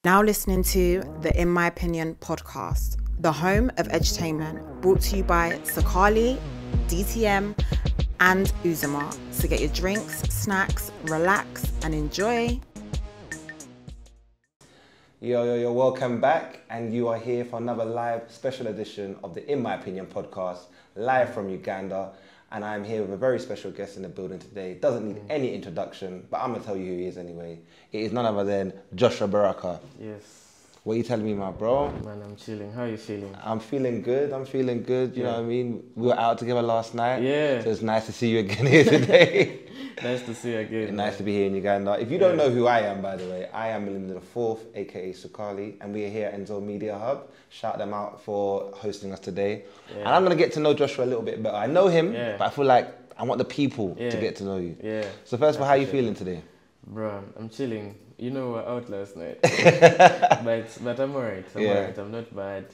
Now listening to the In My Opinion podcast, the home of edutainment, brought to you by Sakali, DTM, and Uzuma. So get your drinks, snacks, relax, and enjoy. Yo, welcome back, and you are here for another live special edition of the In My Opinion podcast, live from Uganda. And I'm here with a very special guest in the building today. Doesn't need any introduction, but I'm going to tell you who he is anyway. It is none other than Joshua Baraka. Yes. What are you telling me, my bro? Man, I'm chilling. How are you feeling? I'm feeling good. You know what I mean? We were out together last night. Yeah. So it's nice to see you again here today. Nice to see you again. Nice to be here in Uganda. If you don't know who I am, by the way, I am Melinda IV, aka Sukali, and we are here at Enzo Media Hub. Shout them out for hosting us today. Yeah. And I'm going to get to know Joshua a little bit better. I know him, but I feel like I want the people to get to know you. Yeah. So first of all, how are you feeling today? Bro, I'm chilling. You know, we were out last night. but I'm alright. Alright. I'm not bad.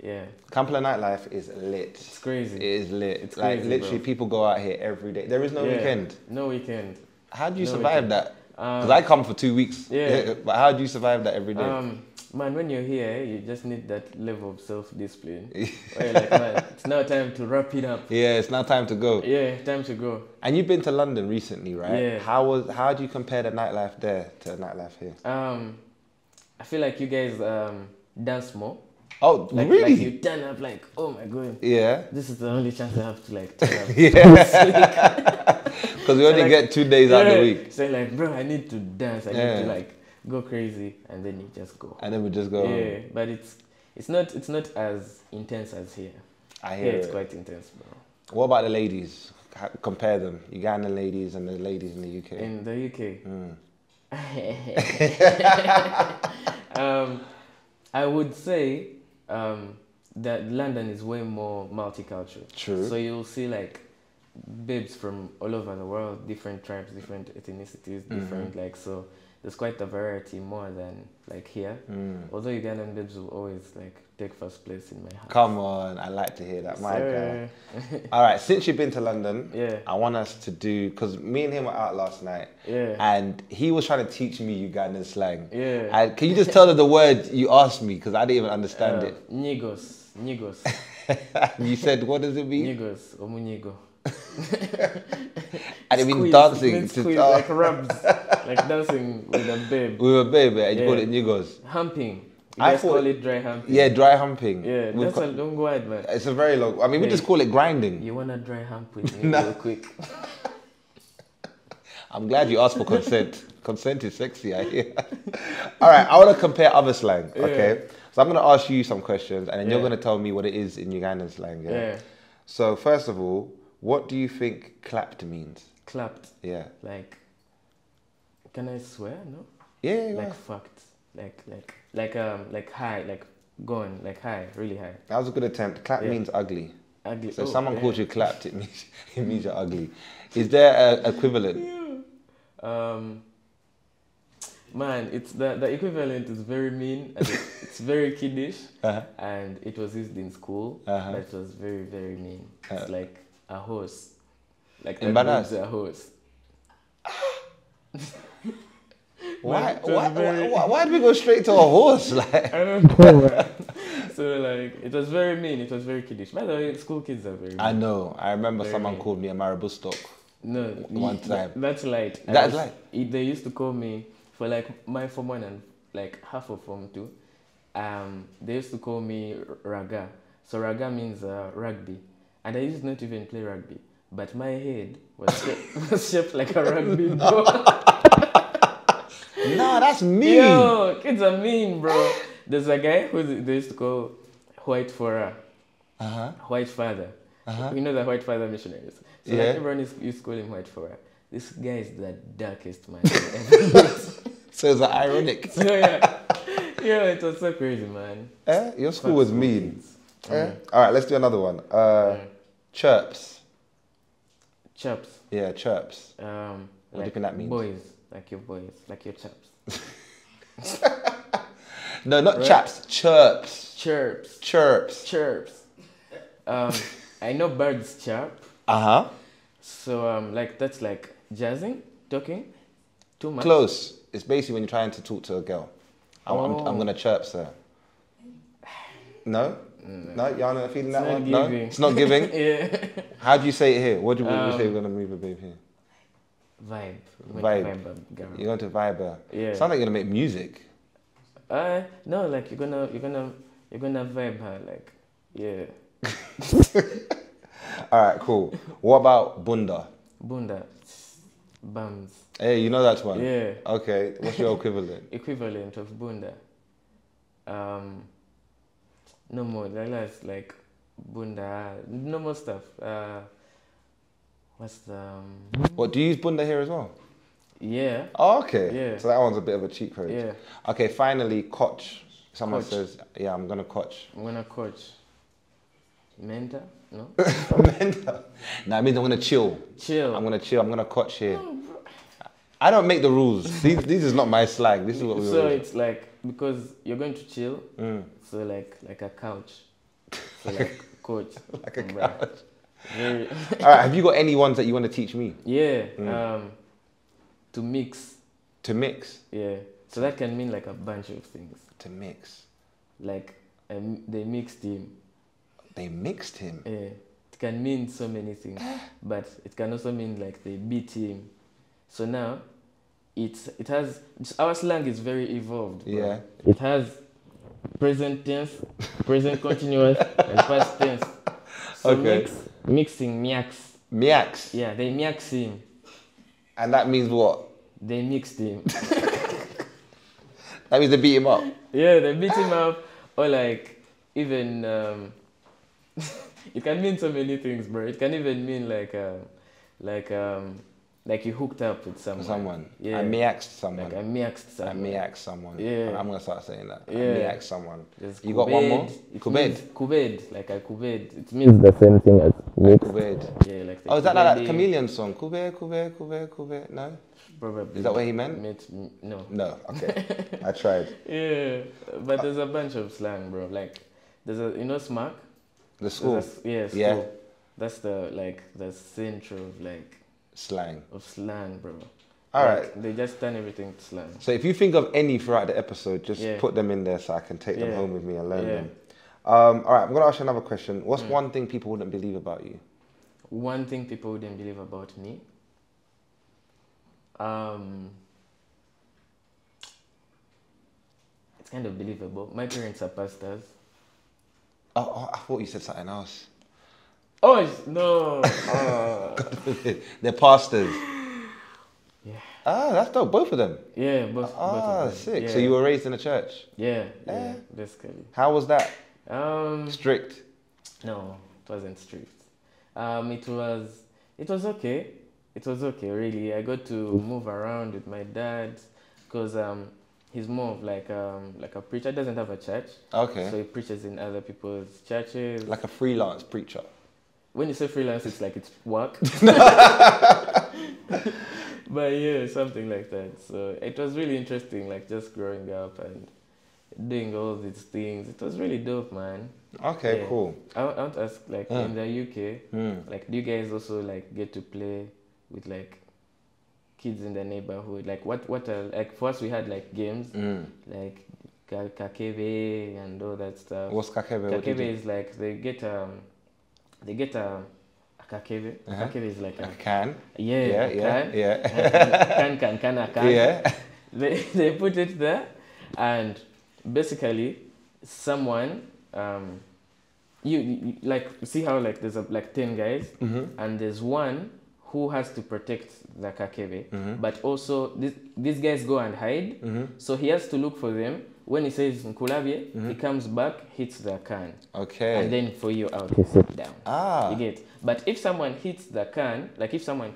Yeah. Kampala nightlife is lit. It's crazy. It is lit. It's like crazy, literally, bro. people go out here every day. There is no weekend. No weekend. How do you survive that? Because I come for 2 weeks. Yeah. But how do you survive that every day? Man, when you're here, you just need that level of self-discipline. Where you're like, man, it's now time to wrap it up. Yeah, it's now time to go. Yeah, time to go. And you've been to London recently, right? Yeah. How do you compare the nightlife there to the nightlife here? I feel like you guys dance more. Oh, like, really? Like you turn up like, oh my god. Yeah. This is the only chance I have to like turn up. Yeah. Because we only get 2 days out of the week. So like, bro, I need to dance. I need to like go crazy, and then you just go. And then we just go. Yeah, but it's not as intense as here. I hear it's quite intense, bro. What about the ladies? Compare them, Ugandan ladies and the ladies in the UK. In the UK, I would say that London is way more multicultural. True. So you'll see like babes from all over the world, different tribes, different ethnicities, different like so. There's quite a variety more than like here. Although Ugandan babes will always like take first place in my heart. Come on, I like to hear that, my guy. All right, since you've been to London, I want us to do, because me and him were out last night, and he was trying to teach me Ugandan slang. And can you just tell her the word you asked me, because I didn't even understand it? Nyigos. You said, what does it mean? Nyigos, omunyigo. And it means dancing. Squeeze, like rubs, like dancing with a babe. With a babe, and you call it nyigos. Humping. I call it dry humping. Yeah, dry humping. Yeah, that's a long word, man. It's a very long. I mean, we just call it grinding. You wanna dry hump with me real quick? I'm glad you asked for consent. Consent is sexy, I hear. All right, I want to compare other slang. Okay, so I'm gonna ask you some questions, and then you're gonna tell me what it is in Ugandan slang. Yeah. So first of all, what do you think clapped means? Clapped. Yeah. Like, can I swear? No. Yeah. Like fucked. Like high. Like going. Like high. Really high. That was a good attempt. Clap means ugly. Ugly. So if someone calls you clapped, it means you're ugly. Is there an equivalent? Man, it's the equivalent is very mean and it's very kiddish, and it was used in school. But it was very, very mean. It's like a horse. Like that a horse. Why did we go straight to a horse? Like I don't know. So like it was very mean. It was very kiddish. By the way, school kids are very mean. I know. I remember very someone mean. called me a marabou stock. No, one time. That's light. That's light. They used to call me for like my Form 1 and like half of Form 2. They used to call me Raga. So Raga means rugby, and I used not to even play rugby. But my head was shaped like a rugby ball. No, that's mean. Yo, kids are mean, bro. There's a guy who they used to call White Father. White Father. You know the White Father missionaries. So like everyone used to call him White Father. This guy is the darkest man I've ever met. So it's ironic. So yeah, it was so crazy, man. Your school was mean. All right, let's do another one. Chirps. Chirps. Yeah, chirps. What do you think that means? Boys, like your chaps. No, not chaps. Chirps. Chirps. Chirps. Chirps. I know birds chirp. So like that's like jazzing, talking, too much. Close. It's basically when you're trying to talk to a girl. I'm gonna chirp, sir. No? No? Y'all not feeling that one? No? It's not giving? Yeah. How do you say it here? What do you say we're gonna move a babe here? Vibe. Vibe. You're going to vibe her. Yeah. Sound like you're gonna make music. No, like you're gonna vibe her, like, yeah. Alright, cool. What about bunda? Bunda. Bums. Hey, you know that one? Yeah. Okay, what's your equivalent? Equivalent of bunda. No more. That's like bunda. No more stuff. What's the? What, do you use bunda here as well? Yeah. Oh, okay. Yeah. So that one's a bit of a cheat code. Yeah. Okay, finally, coach. Someone Coach. says, yeah, I'm gonna coach. I'm gonna coach. Mentor? No. Mentor. No, it means I'm gonna chill. Chill. I'm gonna chill. I'm gonna coach here. I don't make the rules. These is not my slang. This is what we So were. it's like, because you're going to chill, so like a couch. So like coach. Like a Bruh. couch. Very All right, have you got any ones that you want to teach me? Yeah. To mix. To mix? Yeah. So that can mean like a bunch of things. To mix. Like they mixed him. They mixed him? Yeah. It can mean so many things. But it can also mean like they beat him. So now it has, our slang is very evolved. Bro. Yeah. It has present tense, present continuous, and past tense. So Okay. mixing miaks. Miaks. Yeah, they miaks him. And that means what? They mixed him. That means they beat him up. Yeah, they beat him up, or like even it can mean so many things, bro. It can even mean like you hooked up with someone. Yeah. I miaxed someone. Like I miaxed someone. I miaxed someone. Yeah. I'm gonna start saying that. Yeah. I miaxed someone. There's You got one more? Kubed. Kubed. Like I kubed. It means the same thing as mixed. Kubed. Yeah, like the Oh, is that like that kubedi. Chameleon song? Kube. No? Probably. Is that what he meant? No. No. Okay. I tried. Yeah, but there's a bunch of slang, bro. Like there's a smack. The school. School. Yeah. That's the center of like Slang. of slang, bro. All Like, right. They just turn everything to slang. So if you think of any throughout the episode, just Yeah. put them in there so I can take them Yeah. home with me and learn Yeah. them. All right, I'm gonna ask you another question. What's one thing people wouldn't believe about you? One thing people wouldn't believe about me. It's kind of believable. My parents are pastors. Oh, I thought you said something else. Oh no! They're pastors. Yeah. Ah, that's dope. Both of them. Yeah, both Ah, of them. sick. Yeah. So you were raised in a church. Yeah, basically. How was that? Strict. No, it wasn't strict. It was okay. It was okay, really. I got to move around with my dad because he's more of like a preacher. Doesn't have a church. Okay. So he preaches in other people's churches. Like a freelance preacher. When you say freelance, it's like it's work. But yeah, something like that. So it was really interesting, like just growing up and doing all these things. It was really dope, man. Okay, Yeah. cool. I want to ask, like in the UK, like do you guys also like get to play with like kids in the neighborhood? Like what are, like for us we had like games like kakebe and all that stuff. What's kakebe? What do you Kakebe do? is like they get a kakebe. Kakebe is like A can. yeah, Yeah. can. Yeah. They put it there, and basically someone you like see how like there's like 10 guys and there's one who has to protect the kakebe, but also these guys go and hide, so he has to look for them. When he says Nkulabye, he comes back, hits the can. Okay. And then for you out, he sit down. Ah. You get. But if someone hits the can, like if someone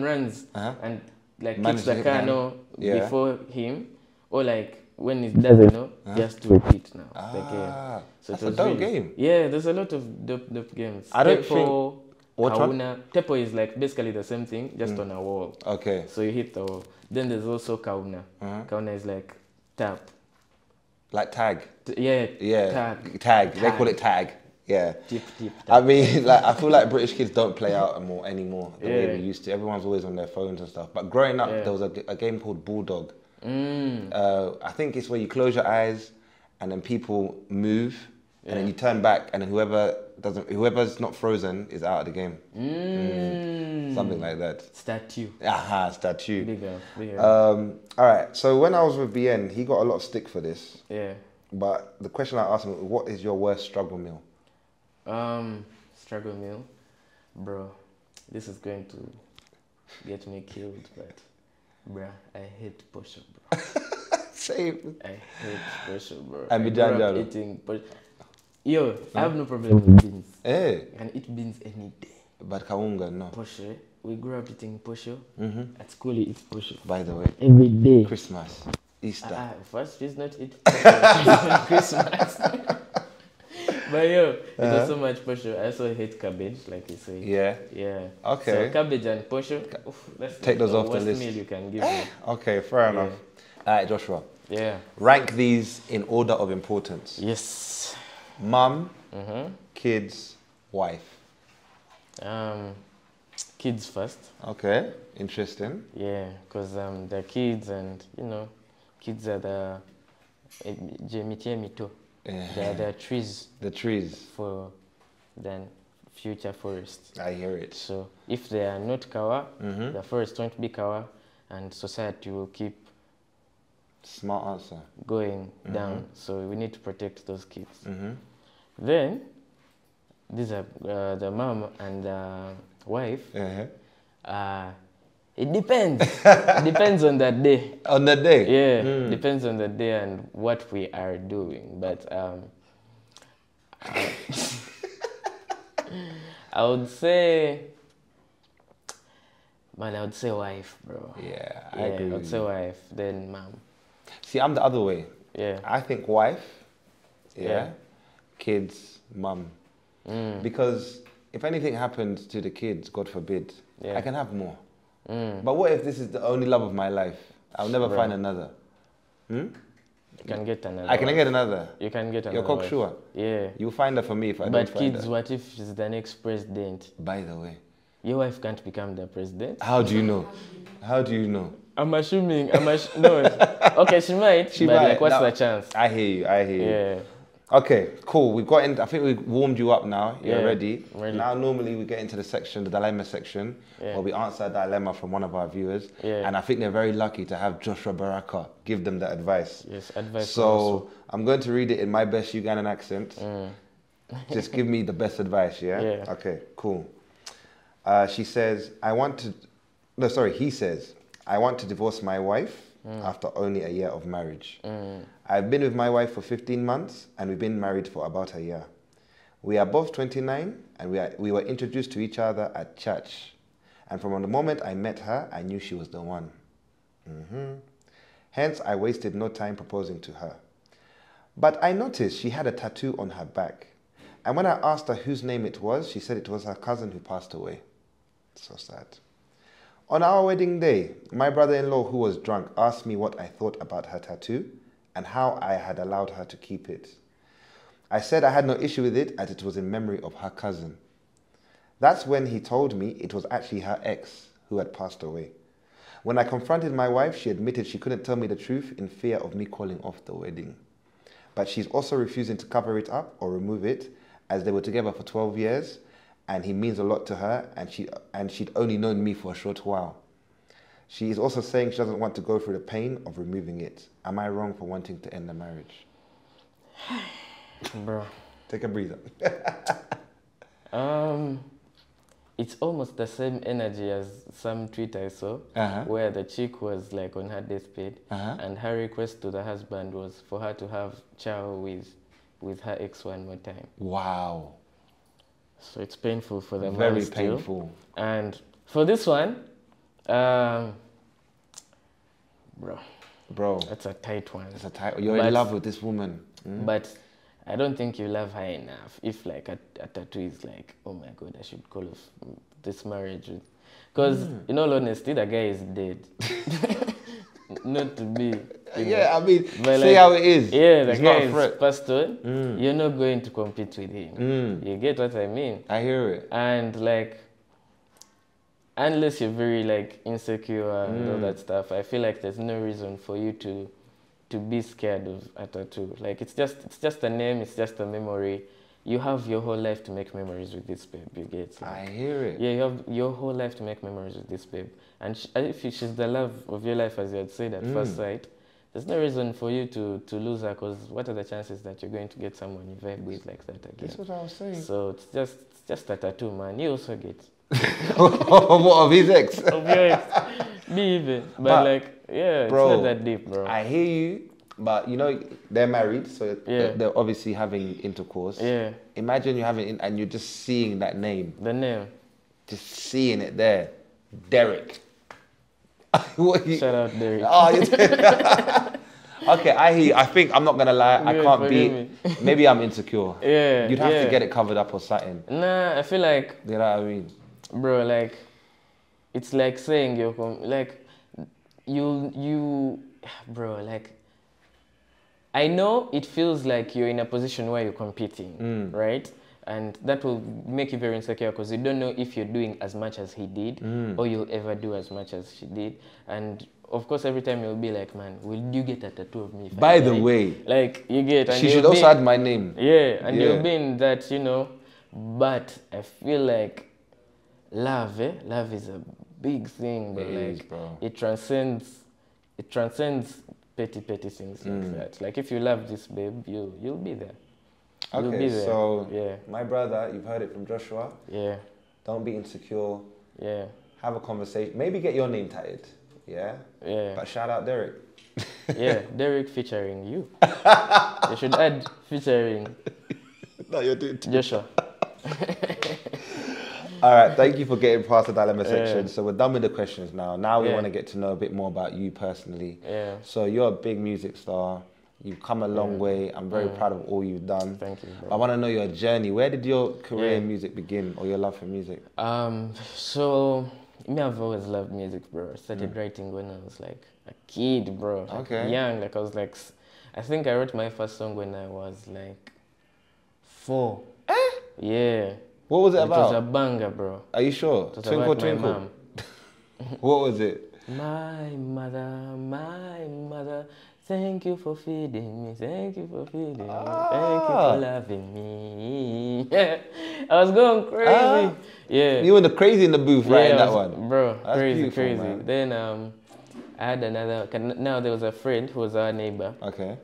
runs and like Manage hits the to hit can man. or Yeah. before him, or like when he doesn't know, he has to repeat now the game. Ah, So that's it a was dope really- game. Yeah, there's a lot of dope games. I don't Tepo, What one? Kauna. Tepo is like basically the same thing, just on a wall. Okay. So you hit the wall. Then there's also Kauna. Kauna is like tap. Like tag. Yeah. Yeah. Tag. They call it tag. Yeah. Tip. I mean, like I feel like British kids don't play out anymore the way Yeah. we used to. Everyone's always on their phones and stuff. But growing up, Yeah. there was a game called Bulldog. I think it's where you close your eyes and then people move and then you turn back and then whoever's not frozen is out of the game. Something like that. Statue. Statue. Bigger. All right, so when I was with BN, he got a lot of stick for this. Yeah. But the question I asked him, what is your worst struggle meal? Struggle meal? Bro, this is going to get me killed, but bruh, I hate posho, bro. Same. I hate posho, bro. And I grew up Bijanja. eating posho. Yo, I have no problem with beans. Hey. I can eat beans any day. But kaunga, no. Posho, we grew up eating posho. At school, we eat posho. By the way. Every day. Christmas, Easter. First, please not eat posho. Christmas. But yo, it was so much posho. I also hate cabbage, like you say. Yeah. Yeah. Okay. So cabbage and posho, that's Take those off the worst list. meal you can give me. Okay, fair enough. All right, Joshua. Yeah. Rank these in order of importance. Yes. Mum, kids, wife. Kids first. Okay, interesting. Yeah, because the kids and, kids are the they are the trees The trees. for the future forest. I hear it. So if they are not kawa, the forest won't be kawa and society will keep Smart answer. going down. So we need to protect those kids. Then, these are the mom and the wife. It depends. It depends on that day. On the day? Yeah, depends on the day and what we are doing. But I would say, I would say wife, bro. Yeah, I agree. I would say wife, then mom. See, I'm the other way. Yeah. I think wife, kids, mum. Because if anything happens to the kids, God forbid, I can have more. But what if this is the only love of my life? I'll never find another. You can get another. I can get another. You can get another. You're cocksure. Yeah. You'll find her for me if I don't But find kids, her. what if she's the next president? By the way. Your wife can't become the president? How do you know? How do you know? I'm assuming. No. Okay, she might. She but might. like, what's No, the chance? I hear you. I hear you. Yeah. Okay, cool. We've got in. I think we warmed you up now. You're Yeah, ready. I'm ready. Now, normally we get into the section, the dilemma section, where we answer a dilemma from one of our viewers. Yeah. And I think they're very lucky to have Joshua Baraka give them the advice. Yes, advice. So I'm going to read it in my best Ugandan accent. Just give me the best advice, yeah? Yeah. Okay, cool. She says, he says, I want to divorce my wife after only a year of marriage. I've been with my wife for 15 months and we've been married for about a year. We are both 29 and we were introduced to each other at church. And from the moment I met her, I knew she was the one. Hence, I wasted no time proposing to her. But I noticed she had a tattoo on her back. And when I asked her whose name it was, she said it was her cousin who passed away. So sad. On our wedding day, my brother-in-law, who was drunk, asked me what I thought about her tattoo and how I had allowed her to keep it. I said I had no issue with it as it was in memory of her cousin. That's when he told me it was actually her ex who had passed away. When I confronted my wife, she admitted she couldn't tell me the truth in fear of me calling off the wedding. But she's also refusing to cover it up or remove it, as they were together for 12 years, and he means a lot to her, and she'd only known me for a short while. She is also saying she doesn't want to go through the pain of removing it. Am I wrong for wanting to end the marriage? Bro. Take a breather. It's almost the same energy as some tweet I saw, where the chick was like on her deathbed, and her request to the husband was for her to have chow with her ex one more time. Wow. So it's painful for the man Very still. painful. And for this one, bro, that's a tight one. It's a tight. You're in love with this woman. But I don't think you love her enough. If like a tattoo is like, oh my God, I should call off this marriage. Because in all honesty, the guy is dead. Not to be. Yeah, I mean, but see how it is. Yeah, the He's guy not a is threat. passed on. You're not going to compete with him. You get what I mean? I hear it. And like, unless you're very like insecure and all that stuff, I feel like there's no reason for you to be scared of a tattoo. Like it's just a name, it's just a memory. You have your whole life to make memories with this babe, you get. Like, I hear it. yeah, you have your whole life to make memories with this babe. And if she's the love of your life, as you had said at first sight, there's no reason for you to lose her, because what are the chances that you're going to get someone you vibe with like that again? That's what I was saying. So it's just a tattoo, man. You also get. What, of his ex? Of your ex. Me even. But like, yeah, bro, it's not that deep, bro. I hear you, but you know, they're married, so they're obviously having intercourse. Yeah. Imagine you're having, and you're just seeing that name. The name. Just seeing it there. Derek. Shout out Derek. Oh, okay, I hear you. I think, I'm not going to lie, I can't be, maybe I'm insecure. Yeah. You'd have to get it covered up or something. Nah, I feel like, You know what I mean? bro, like, it's like saying you're, like, bro, like, I know it feels like you're in a position where you're competing, right? And that will make you very insecure because you don't know if you're doing as much as he did or you'll ever do as much as she did. And of course, every time you'll be like, man, will you get a tattoo of me? If By the way, like you get, and she should also add my name. Yeah, and you'll be in that, you know. But I feel like love is a big thing, but like it transcends petty things like that. Like if you love this babe, you'll be there. You'll be there. So my brother, you've heard it from Joshua. Yeah. Don't be insecure. Yeah. Have a conversation. Maybe get your name tatted. Yeah. Yeah. But shout out Derek. Yeah, Derek featuring you. You should add featuring. No, you're doing too. Joshua. All right, thank you for getting past the dilemma section. So we're done with the questions now. Now we want to get to know a bit more about you personally. Yeah. So you're a big music star. You've come a long way. I'm very proud of all you've done. Thank you, bro. I want to know your journey. Where did your career in music begin, or your love for music? So me, I've always loved music, bro. I started writing when I was like a kid, bro. Like young, like I was like, I think I wrote my first song when I was like 4. Yeah. What was it about? It was a banger, bro. Are you sure? Twinkle, twinkle. Mom. What was it? My mother, thank you for feeding me, thank you for feeding me, thank you for loving me. Yeah, I was going crazy. Yeah. You were crazy in the booth writing that one? Bro, That's crazy. Man. Then I had another, now there was a friend who was our neighbor. Okay.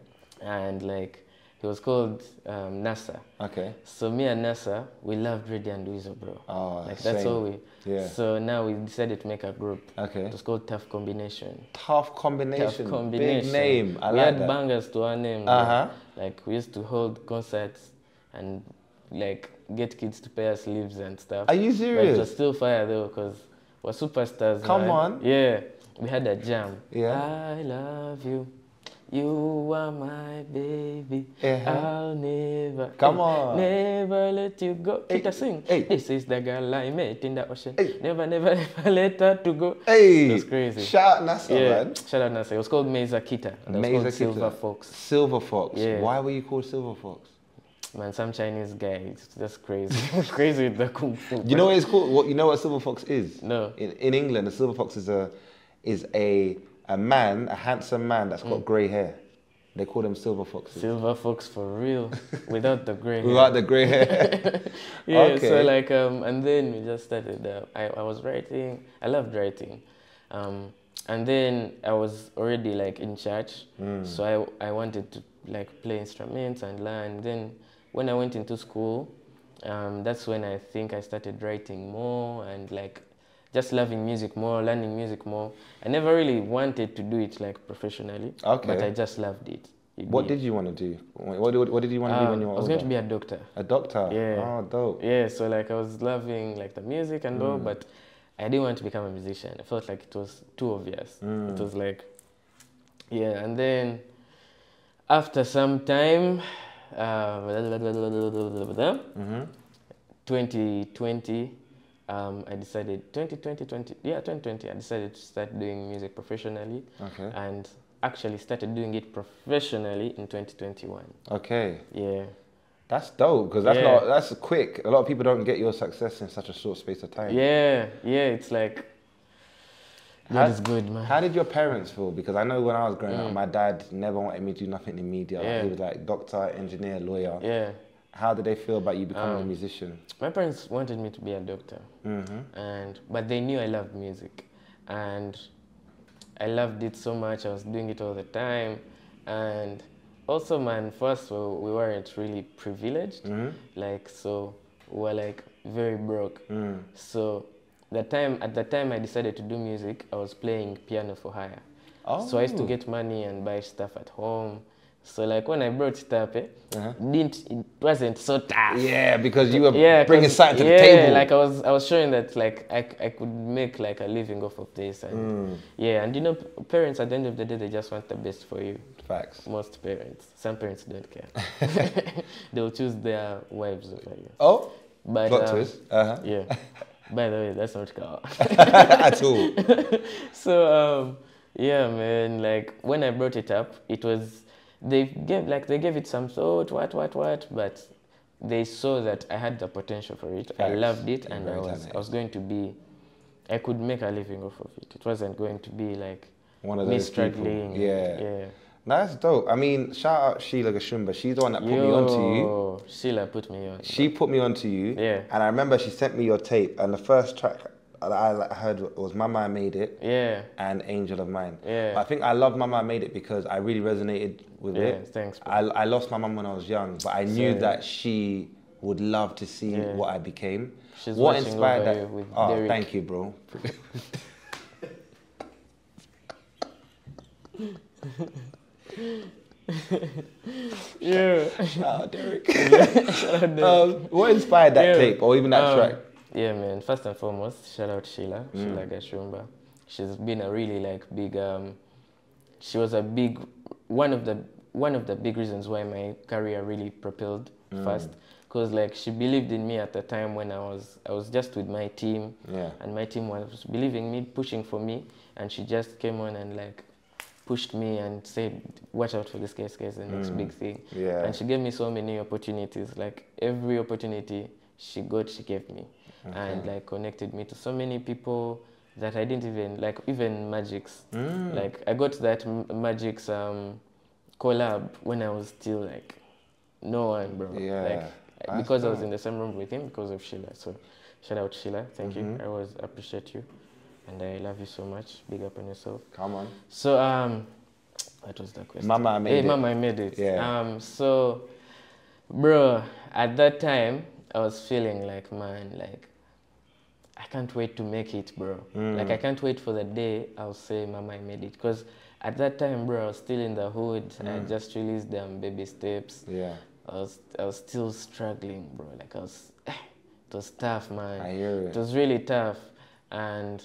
And like, he was called Nasa. Okay. So me and Nasa, we loved Reddy and Weasel, bro. Oh, like that's all we. Yeah. So now we decided to make a group. Okay. It was called Tough Combination. Tough Combination. Tough Combination. Big name. I we like had that. bangers to our name. Like we used to hold concerts and like get kids to pay us leaves and stuff. Are you serious? But it was still fire though, because we're superstars. Come on. Yeah. We had a jam. Yeah. I love you. You are my baby. I'll never, never let you go. Hey, sing. Hey. This is the girl I met in the ocean. Hey. Never let her to go. Hey, that's crazy. Shout out Nasa, man. Shout out Nasa. It was called Mesa Kita. And it was called Silver Fox. Silver Fox. Yeah. Why were you called Silver Fox? Man, some Chinese guy. It's just crazy. Crazy with the kung fu. You know what it's called? You know what Silver Fox is? No. In England, a Silver Fox is a man, a handsome man that's got grey hair. They call them silver foxes. Silver fox for real, without the grey hair. Without the grey hair. Yeah, okay. So like, and then we just started, I was writing, I loved writing. And then I was already like in church, so I wanted to like play instruments and learn. Then when I went into school, that's when I think I started writing more and like, just loving music more, learning music more. I never really wanted to do it like professionally, but I just loved it. What did you want to do? What did you want to do when you were older? I was going to be a doctor. A doctor? Yeah. Oh, dope. Yeah, so like I was loving like the music and all, but I didn't want to become a musician. I felt like it was too obvious. It was like, yeah, and then after some time, 2020, I decided, 2020, I decided to start doing music professionally. Okay. And actually started doing it professionally in 2021. Okay. Yeah. That's dope, because that's quick. A lot of people don't get your success in such a short space of time. Yeah, it's like, God is good, man. How did your parents feel? Because I know when I was growing up, my dad never wanted me to do nothing in media. Yeah. Like, he was like doctor, engineer, lawyer. Yeah. How did they feel about you becoming a musician? My parents wanted me to be a doctor, but they knew I loved music, and I loved it so much. I was doing it all the time, and also, man, first we weren't really privileged, like so we were like very broke. So at the time I decided to do music, I was playing piano for hire. So I used to get money and buy stuff at home. So like when I brought it up, it wasn't so tough. Yeah, because you were bringing something to the table. Yeah, like I was showing that like I could make like a living off of this, and yeah, and you know, parents at the end of the day they just want the best for you. Facts. Most parents, some parents don't care. They'll choose their wives over you. Oh, but plot twist. Yeah. By the way, that's not cow. At all. So yeah, man, like when I brought it up, it was. They gave it some thought, what, but they saw that I had the potential for it. Facts. I loved it, and I was going to be, I could make a living off of it. It wasn't going to be like one of me those struggling. People. Yeah. Yeah. That's dope. I mean, shout out Sheila Gashumba. She's the one that put me onto you. Sheila put me on. She put me onto you. Yeah. And I remember she sent me your tape, and the first track that I heard was Mama I Made It. Yeah. And Angel of Mine. Yeah. But I think I love Mama I Made It because I really resonated with it. Yeah, thanks. I lost my mum when I was young, but I knew that she would love to see what I became. She's what watching inspired over that? you with Oh, Derek. thank you, bro. Yeah. Shout out Derek. What inspired that tape or even that track? Yeah, man. First and foremost, shout out Sheila Gashumba. She's been a really like big. She was a big one of the big reasons why my career really propelled fast. Because like she believed in me at the time when I was just with my team. Yeah. And my team was believing me, pushing for me, and she just came on and like pushed me and said, watch out for this guys, the next big thing. Yeah. And she gave me so many opportunities. Like every opportunity she gave me. And like connected me to so many people that I didn't even, like even Magic's. Like I got that Magic's collab when I was still like no one, bro. Yeah. Like because I was in the same room with him because of Sheila. So shout out Sheila, thank you. I always appreciate you. And I love you so much. Big up on yourself. Come on. So what was that question? Mama I Made It. Mama I Made It. Yeah. So bro, at that time I was feeling like, man, like I can't wait to make it, bro. Like I can't wait for the day I'll say Mama I Made It. Because at that time, bro, I was still in the hood. I just released them baby steps. Yeah. I was still struggling, bro. Like it was tough, man. I hear it. It was really tough. And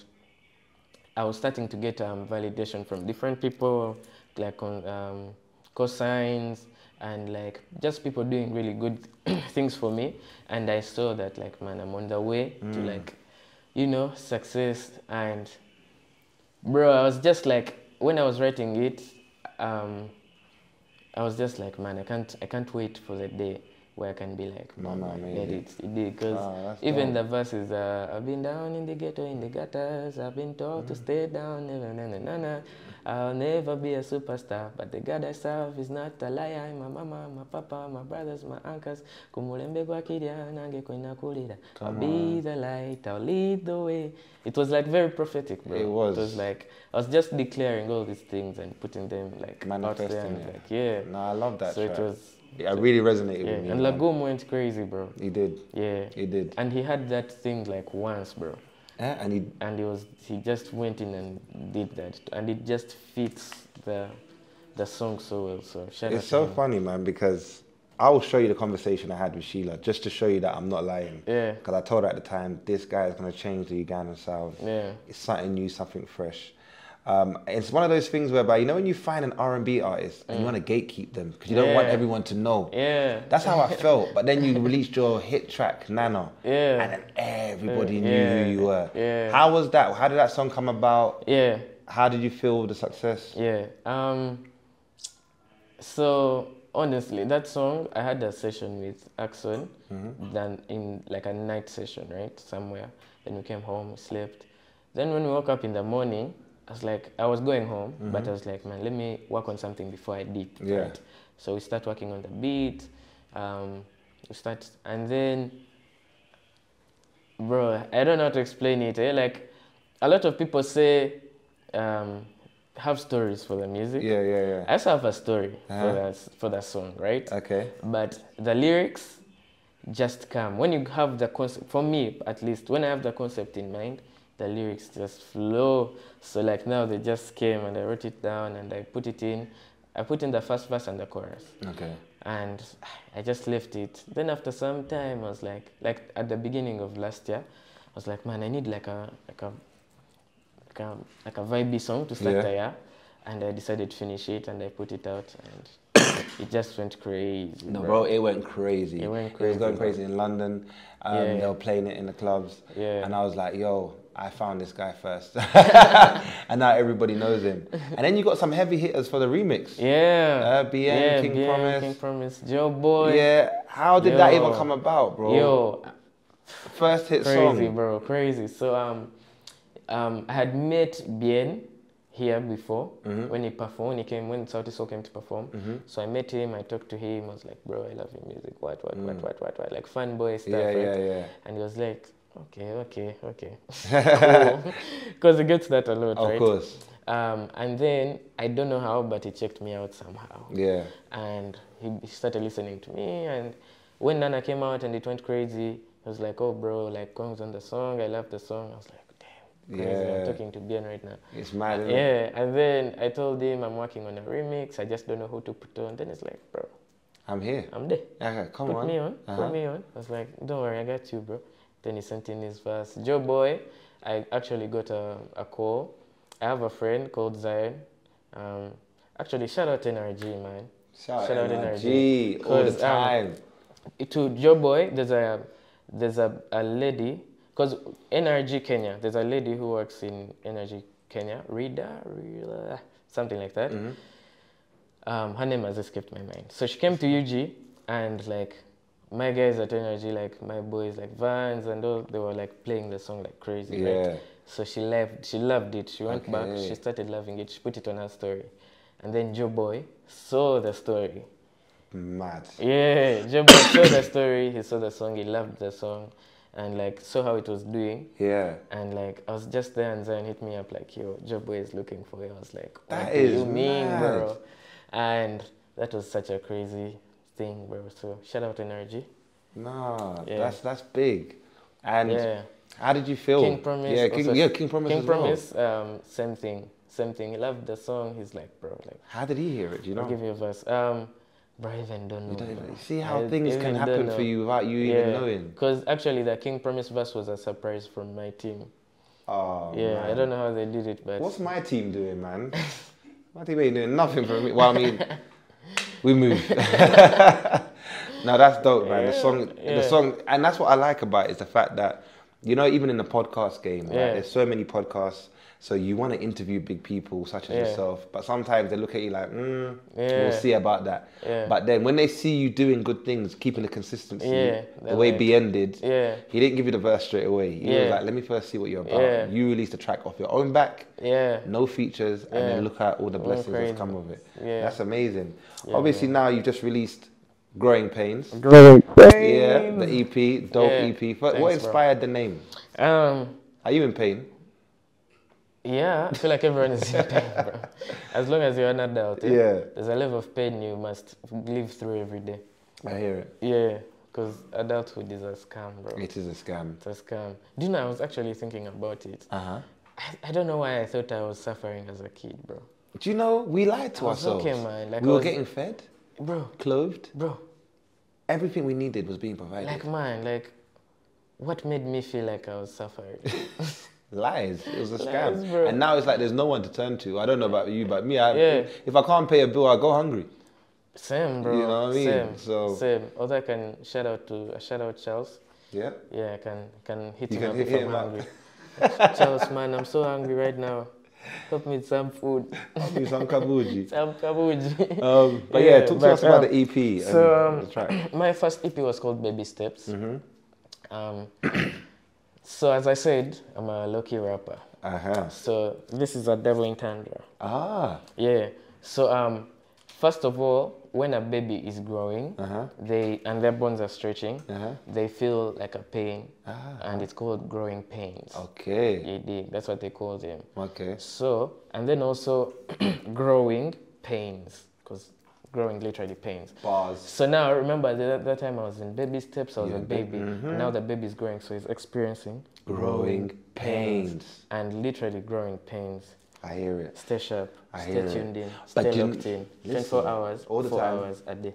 I was starting to get validation from different people, like on cosigns and like just people doing really good things for me. And I saw that like, man, I'm on the way to like, you know, success. And bro, I was just like, when I was writing it, I was just like, man, I can't wait for the day where I can be like, Mama, I made it. Because even the verses, I've been down in the ghetto, in the gutters, I've been told to stay down, I'll never be a superstar, but the God I serve is not a liar. My mama, my papa, my brothers, my uncles, kumulembe kwa kidia, nange kwenda kulida. I'll be the light, I'll lead the way. It was like very prophetic, bro. It was. It was like, I was just declaring all these things and putting them like manifesting out there. And, it. like, yeah. No, I love that So track. it was. I really resonated with me. And Lagom went crazy, bro. He did. Yeah. He did. And he had that thing like once, bro. Yeah, and he just went in and did that, and it just fits the song so well. So shout out it's so to him. funny, man, because I will show you the conversation I had with Sheila just to show you that I'm not lying. Yeah. Because I told her at the time, this guy is going to change the Ugandan sound. Yeah. It's something new, something fresh. It's one of those things whereby, you know, when you find an R&B artist and you want to gatekeep them because you don't want everyone to know. Yeah. That's how I felt. But then you released your hit track, Nana. Yeah. And then everybody knew who you were. Yeah. How was that? How did that song come about? Yeah. How did you feel with the success? Yeah. So honestly, that song, I had a session with Axon, then in like a night session, right? Somewhere. Then we came home, we slept. Then when we woke up in the morning, I was like, I was going home, but I was like, man, let me work on something before I dip. Yeah. Right? So we start working on the beat. And then, bro, I don't know how to explain it. Like, a lot of people say, have stories for the music. Yeah. I also have a story for that song, right? Okay. But the lyrics just come. When you have the concept, for me at least, when I have the concept in mind, the lyrics just flow. So like now they just came and I wrote it down and I put it in. I put in the first verse and the chorus. Okay. And I just left it. Then after some time, I was like at the beginning of last year, I was like, man, I need like a vibey song to start the year. And I decided to finish it and I put it out and it just went crazy. No, bro, it went crazy. It went crazy. It was going crazy in London. They were playing it in the clubs. Yeah. And I was like, yo, I found this guy first. And now everybody knows him. And then you got some heavy hitters for the remix. Yeah. BN, King Promise. King Promise, Joe Boy. Yeah. How did that even come about, bro? Yo. First hit song. Crazy, bro. Crazy. So I had met BN here before when he performed. When Sauti Sol came to perform. So I met him. I talked to him. I was like, bro, I love your music. What? Like fanboy stuff. Yeah. And he was like, okay. Cool. Because he gets that a lot, right? Of course. And then I don't know how, but he checked me out somehow. Yeah. And he started listening to me. And when Nana came out and it went crazy, he was like, oh, bro, like, Kong's on the song. I love the song. I was like, crazy. I'm talking to BN right now. It's mad, isn't it? And then I told him I'm working on a remix. I just don't know who to put on. Then it's like, bro, I'm here. I'm there. Okay, come put on. Me on. Put me on. I was like, don't worry, I got you, bro. Then he sent in his verse. Joe Boy, I actually got a call. I have a friend called Zion. Actually, shout out NRG, man. Shout out NRG all the time. To Joe Boy, there's a lady. Because NRG Kenya, there's a lady who works in NRG Kenya, Rida, something like that. Her name has escaped my mind. So she came to UG and like my guys at NRG, like my boys like Vans and all, they were like playing the song like crazy. Yeah. Right? So she loved it. She went back, she started loving it, she put it on her story. And then Joe Boy saw the story. Mad. Yeah, Joe Boy saw the story, he saw the song, he loved the song. And like saw how it was doing. Yeah. And like I was just there and Zion hit me up like, yo, Joe Boy is looking for you. I was like, what do you mean, mad. bro? And that was such a crazy thing, bro. So shout out NRG. Nah, that's big. And how did you feel? King Promise. King Promise. King Promise, same thing. He loved the song. He's like, bro, like. How did he hear it? Do you know? I'll give you a verse. Bro, I even don't know. See how things can happen for you without you even knowing. Because actually the King Promise verse was a surprise from my team. Oh, yeah, man. I don't know how they did it, but... What's my team doing, man? My team ain't doing nothing for me. Well, I mean, we moved. No, that's dope, man. The song, and that's what I like about it, is the fact that, you know, even in the podcast game, right, there's so many podcasts, so you want to interview big people such as yourself, but sometimes they look at you like, we'll see about that. But then when they see you doing good things, keeping the consistency, the way BN did, he didn't give you the verse straight away. He was like, let me first see what you're about. You released a track off your own back, no features, and then look at all the blessings that's come of it. That's amazing. Obviously now you've just released Growing Pains. Yeah, the EP, dope EP. What inspired the name? Are you in pain? Yeah, I feel like everyone is in pain, bro. As long as you're an adult, there's a level of pain you must live through every day. I hear it. Yeah, because adulthood is a scam, bro. It is a scam. It's a scam. Do you know, I was actually thinking about it. I don't know why I thought I was suffering as a kid, bro. Do you know, we lied to ourselves. Okay, man. Like we were getting fed, bro, clothed. Bro. Everything we needed was being provided. Like, man, like, what made me feel like I was suffering? Lies. It was a scam. Lies, bro. And now it's like there's no one to turn to. I don't know about you, but me, if I can't pay a bill, I go hungry. Same, bro. You know what I mean? Same. Although I can shout out Charles. Yeah? Yeah, I can hit him up if I'm hungry. Charles, man, I'm so hungry right now. Help me with some food. Help me some kabuji. Some kabuji. But yeah, talk to us about the EP. So, my first EP was called Baby Steps. So as I said, I'm a low-key rapper. Uh-huh. So this is a devil in tundra. Ah. Yeah. So first of all, when a baby is growing, their bones are stretching, they feel like a pain, and it's called growing pains. Okay. You dig? That's what they call them. Okay. So, and then also growing pains, because growing literally pains. Bars. So now remember that time I was in baby steps, I was a baby, and now the baby's growing, so he's experiencing growing pains. And literally growing pains. I hear it. Stay sharp, stay tuned in, But stay locked in, 24 hours, all the 4 time. hours a day.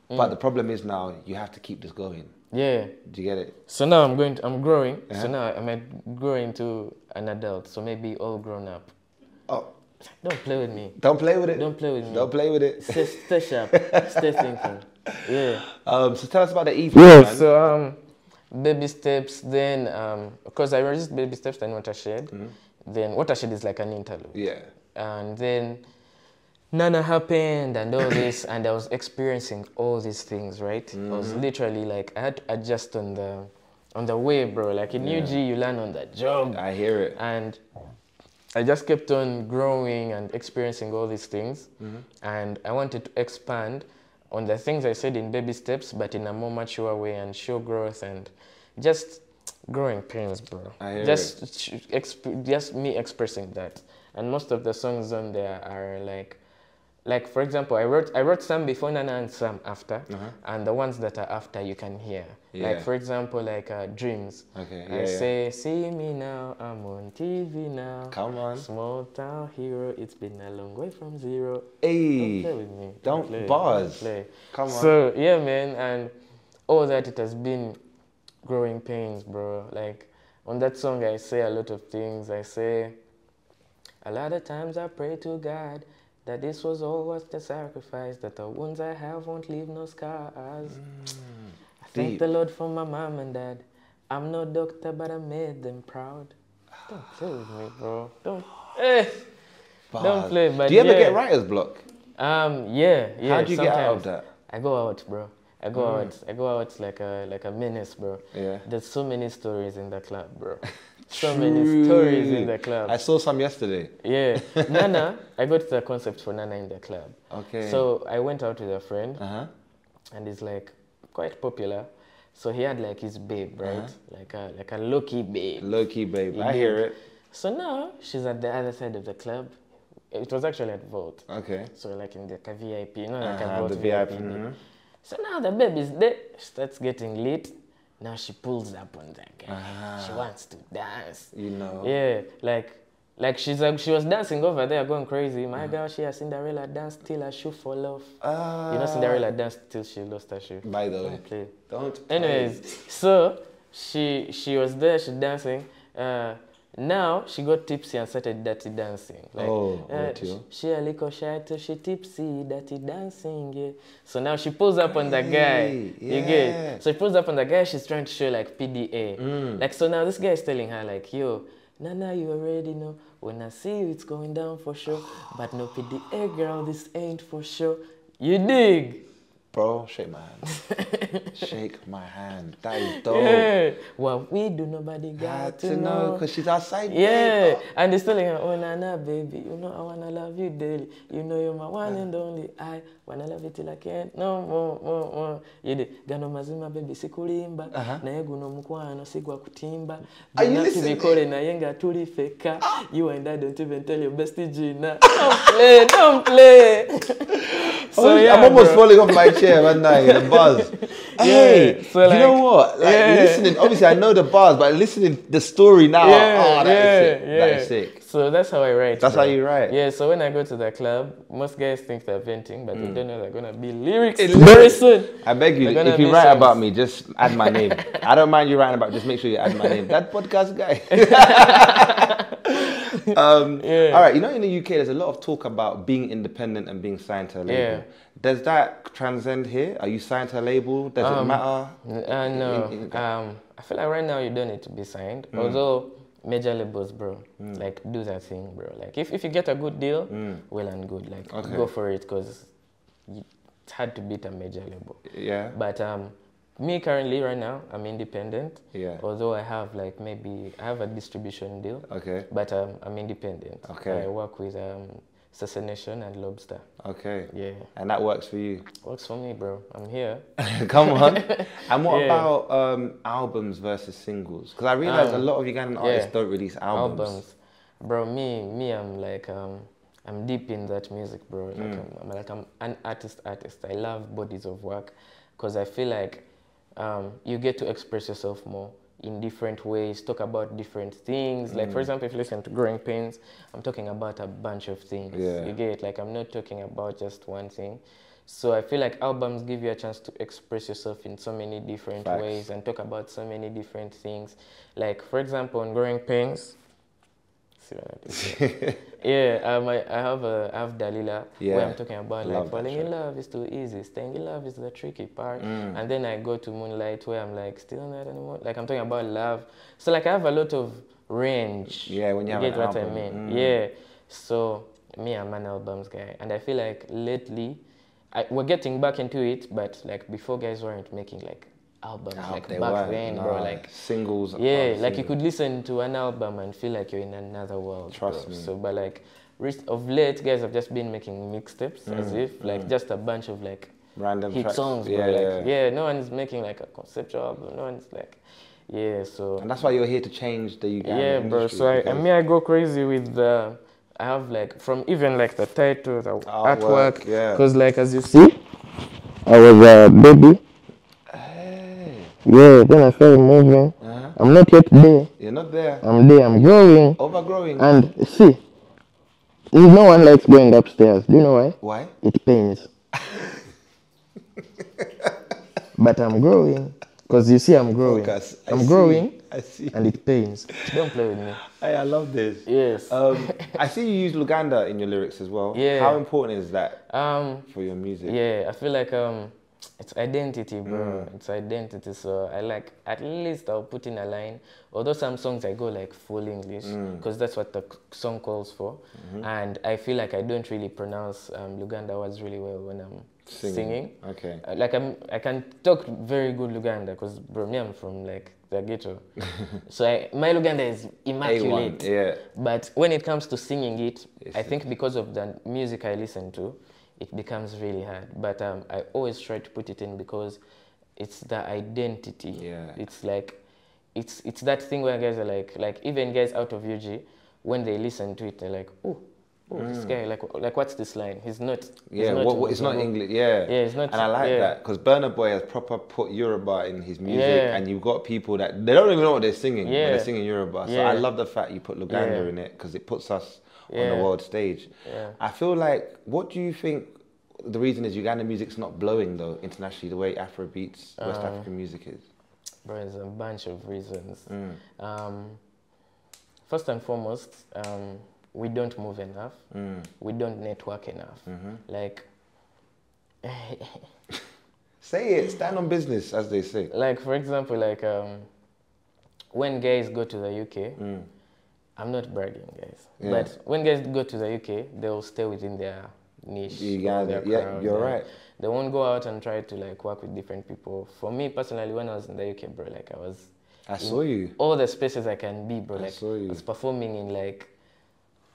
But the problem is now you have to keep this going. Yeah. Do you get it? So now I'm growing. So now I might grow into an adult, so maybe all grown up. Oh. Don't play with me. Don't play with it. Don't play with me. Don't play with it. Stay sharp, stay thinking. Yeah. So tell us about the EP. Yeah. Man. So baby steps. Then because I released baby steps, then Watershed. Then Watershed is like an interlude. Yeah. And then Nana happened and all this, and I was experiencing all these things, right? I was literally like, I had to adjust on the way, bro. Like in UG, you learn on the job. I hear it. And I just kept on growing and experiencing all these things. And I wanted to expand on the things I said in baby steps, but in a more mature way and show growth and just growing pains, bro. I hear Just me expressing that. And most of the songs on there are like for example, I wrote some before Nana and some after, and the ones that are after you can hear. Yeah. Like for example, like Dreams. Okay. I say, see me now, I'm on TV now. Come on. Small town hero, it's been a long way from zero. Hey. Don't play with me. Don't play. bars. Don't play. Come on. So yeah, man, and all that, it has been growing pains, bro. Like on that song, I say a lot of things. I say, a lot of times I pray to God that this was all worth the sacrifice, that the wounds I have won't leave no scars. I thank the Lord for my mom and dad. I'm no doctor, but I made them proud. Don't play with me, bro. Don't play. But do you ever get writer's block? Yeah. How do you sometimes. get out of that? I go out, bro. I go out like a menace, bro. Yeah. There's so many stories in the club, bro. So many stories in the club. I saw some yesterday. Yeah. Nana, I got the concept for Nana in the club. Okay. So I went out with a friend, and he's like quite popular. So he had like his babe, right? Like a low-key babe. Low-key babe. I hear it. So now she's at the other side of the club. It was actually at Vault. Okay. So like in the VIP, like a Vault the VIP. So now the babe is there. She starts getting lit. Now she pulls up on that guy. She wants to dance. You know. Yeah, like she was dancing over there, going crazy. My girl, she has Cinderella danced till her shoe fall off. You know, Cinderella danced till she lost her shoe. By the way, Don't play. Don't play. Anyways, so she was there, she dancing. Now she got tipsy and started dirty dancing. Like, she a little shy till she tipsy, dirty dancing. Yeah. So now she pulls up on the guy. Yeah. You get? So she pulls up on the guy. She's trying to show like PDA. Like so now this guy is telling her like, yo, Nana, you already know. When I see you, it's going down for sure. But no PDA, girl, this ain't for sure. You dig? Bro, shake my hand. Shake my hand. That is dope. Yeah. What we do, nobody got to know. Because she's outside. Yeah. And he's telling her, oh, Nana, baby, you know I want to love you daily. You know you're my one and only. I want to love you till I can't. No more. You did. Gano mazima, baby, sikulimba. Na yegu no mkwano, sigwa kutimba. Are you listening? Bikore na yenga tuli feka. You and I don't even tell your bestie Gina. Don't play. So, yeah, I'm almost falling off my chair one night in the bars. Hey, so you know what? Like listening, obviously I know the bars, but listening the story now, that is sick. That is sick. So that's how I write. That's how you write. Yeah, so when I go to the club, most guys think they're venting, but they don't know they're gonna be lyrics very soon. I beg you, if you write about me, just add my name. I don't mind you writing about, just make sure you add my name. That podcast guy. All right, you know, in the UK, there's a lot of talk about being independent and being signed to a label. Yeah. Does that transcend here? Are you signed to a label? Does it matter? No. I feel like right now you don't need to be signed. Although major labels, bro, like do that thing, bro. Like if you get a good deal, well and good. Like go for it, because it's hard to beat a major label. Yeah. But Me currently right now, I'm independent. Yeah. Although I have like I have a distribution deal. Okay. But I'm independent. Okay. I work with Assassination and Lobster. Okay. Yeah. And that works for you? Works for me, bro. I'm here. Come on. And what about albums versus singles? Because I realize a lot of Ugandan artists don't release albums. Bro, me, I'm like, I'm deep in that music, bro. Like I'm an artist. I love bodies of work because I feel like you get to express yourself more in different ways, talk about different things. Like, for example, if you listen to Growing Pains, I'm talking about a bunch of things. Yeah. You get, like, I'm not talking about just one thing. So I feel like albums give you a chance to express yourself in so many different ways and talk about so many different things. Like, for example, on Growing Pains, I have Dalila, where I'm talking about like falling in love is too easy, staying in love is the tricky part, and then I go to Moonlight where I'm like still not anymore. Like I'm talking about love, so like I have a lot of range. Yeah, when you have get an what album. I mean. Yeah, so me, I'm an albums guy, and I feel like lately we're getting back into it, but like before, guys weren't making like albums like back then, bro. Like singles. Yeah, like you could listen to an album and feel like you're in another world. Trust me. So, but like of late, guys have just been making mixtapes as if like just a bunch of like random hit tracks. songs, bro. No one's making like a conceptual album. No one's like, so. And that's why you're here to change the Ugandan industry. Bro. So I go crazy with the. I have like from even like the title, the artwork. Because like as you see, I was a baby. Yeah, then I started moving. I'm not yet there. You're not there. I'm there. I'm growing. Overgrowing. And see, no one likes going upstairs. Do you know why? Why? It pains. But I'm growing. Because you see, I'm growing. Focus. I'm growing. I see. And it pains. Don't play with me. Hey, I love this. Yes. I see you use Luganda in your lyrics as well. Yeah. How important is that for your music? Yeah, I feel like it's identity, bro. It's identity. So I like, at least I'll put in a line. Although some songs I go like full English because that's what the song calls for. And I feel like I don't really pronounce Luganda words really well when I'm singing. Okay. I can talk very good Luganda because bro, me, I'm from like the ghetto. So my Luganda is immaculate. A1, yeah. But when it comes to singing it, I think because of the music I listen to, it becomes really hard. But I always try to put it in because it's the identity. Yeah. It's like, it's that thing where guys are like even guys out of UG, when they listen to it, they're like, oh, this guy, like what's this line? He's not. Yeah, it's not English. Yeah. Yeah, it's not. And I like that because Burna Boy has proper put Yoruba in his music, and you've got people that they don't even know what they're singing when they're singing Yoruba. So I love the fact you put Luganda in it because it puts us on the world stage. I feel like, what do you think the reason is Ugandan music's not blowing though internationally the way Afrobeats, West African music is? Bro, there's a bunch of reasons. First and foremost, we don't move enough. We don't network enough. Like, say it, stand on business, as they say. Like, for example, like when guys go to the UK, I'm not bragging, guys, but when guys go to the UK, they'll stay within their niche. You're right. They won't go out and try to like work with different people. For me personally, when I was in the UK, bro, like I saw you. All the spaces I can be, bro. I like saw you. I was performing in like